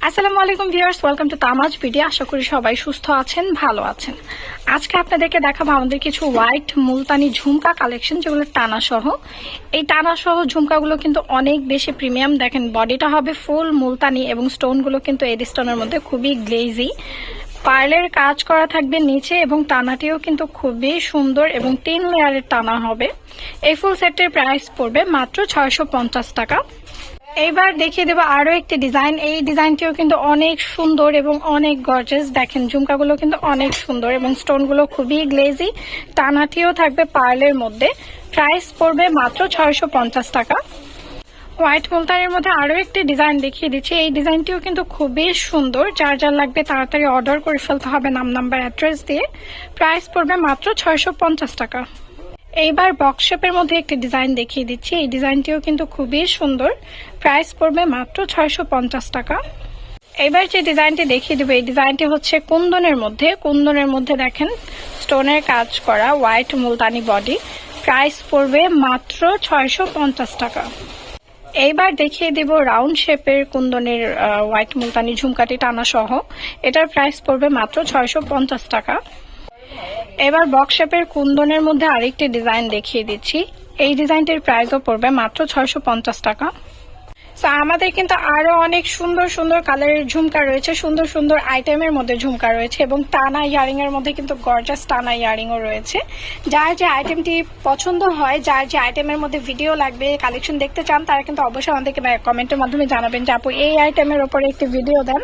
আসসালামু আলাইকুম viewers, welcome to তামাজ video. আশা করি সবাই সুস্থ আছেন, ভালো আছেন। আজকে আপনাদেরকে দেখাবো আমাদের কিছু হোয়াইট মুলতানি ঝুমকা কালেকশন, যেগুলো টানা সহ। এই টানা সহ ঝুমকাগুলো কিন্তু অনেক বেশি প্রিমিয়াম। দেখেন, বডিটা হবে ফুল মুলতানি এবং স্টোনগুলো কিন্তু এডি স্টোনের মধ্যে খুবই গ্লেজি। পার্লের কাজ করা থাকবে নিচে এবং টানাটিও কিন্তু খুবই সুন্দর এবং 3 লেয়ারের টানা হবে। এই ফুল সেটের প্রাইস পড়বে মাত্র 650 টাকা। এইবার দেখিয়ে দেবো আরো একটি ডিজাইন। এই ডিজাইনটিও কিন্তু অনেক সুন্দর এবং অনেক গর্জিয়াস। দেখেন, ঝুমকাগুলো কিন্তু অনেক সুন্দর এবং স্টোনগুলো খুবই গ্লেজি। টানাটিও থাকবে পার্লের মধ্যে। প্রাইস পড়বে মাত্র 650 টাকা। হোয়াইট মুলতানির মধ্যে আরো একটি ডিজাইন দেখিয়ে দিচ্ছি। এই ডিজাইনটিও কিন্তু খুবই সুন্দর। যার যার লাগবে তাড়াতাড়ি অর্ডার করে ফেলতে হবে নাম নাম্বার অ্যাড্রেস দিয়ে। প্রাইস পড়বে মাত্র 650 টাকা। এইবার বক্স শেপের মধ্যে একটি ডিজাইন দেখিয়ে দিচ্ছি। এই ডিজাইনটিও কিন্তু খুবই সুন্দর। প্রাইস পড়বে মাত্র 650 টাকা। এইবার যে ডিজাইনটি দেখিয়ে দেবো, এই ডিজাইনটি হচ্ছে কুন্দনের মধ্যে দেখেন স্টোনের কাজ করা হোয়াইট মুলতানি বডি। প্রাইস পড়বে মাত্র 650 টাকা। এইবার দেখিয়ে দেব রাউন্ড শেপের কুন্দনের হোয়াইট মুলতানি ঝুমকাটি টানা সহ। এটার প্রাইস পড়বে মাত্র 650 টাকা। এবার বক্স শেপের কুন্দনের মধ্যে আরেকটি ডিজাইন দেখিয়ে দিচ্ছি। এই ডিজাইনটির প্রাইসও পড়বে মাত্র 650 টাকা। আমাদের কিন্তু আরো অনেক সুন্দর সুন্দর কালারের ঝুমকা রয়েছে, সুন্দর সুন্দর আইটেমের মধ্যে ঝুমকা রয়েছে এবং টানা ইয়ারিং এর মধ্যে কিন্তু গর্জাস টানা ইয়ারিংও রয়েছে। যার যে আইটেমটি পছন্দ হয়, যার যে আইটেমের মধ্যে ভিডিও লাগবে, কালেকশন দেখতে চান, তারা কিন্তু অবশ্যই আমাদেরকে কমেন্টের মাধ্যমে জানাবেন যে আপু এই আইটেমের উপরে একটি ভিডিও দেন।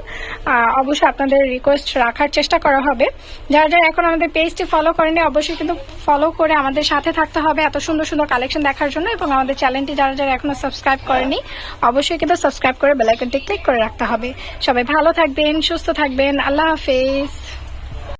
অবশ্যই আপনাদের রিকোয়েস্ট রাখার চেষ্টা করা হবে। যারা যারা এখন আমাদের পেজটি ফলো করেনি, অবশ্যই কিন্তু ফলো করে আমাদের সাথে থাকতে হবে এত সুন্দর সুন্দর কালেকশন দেখার জন্য। এবং আমাদের চ্যানেলটি যারা যারা এখনো সাবস্ক্রাইব করেনি, অবশ্যই কিন্তু সাবস্ক্রাইব করে বেল আইকনটি ক্লিক করে রাখতে হবে। সবাই ভালো থাকবেন, সুস্থ থাকবেন। আল্লাহ হাফেজ।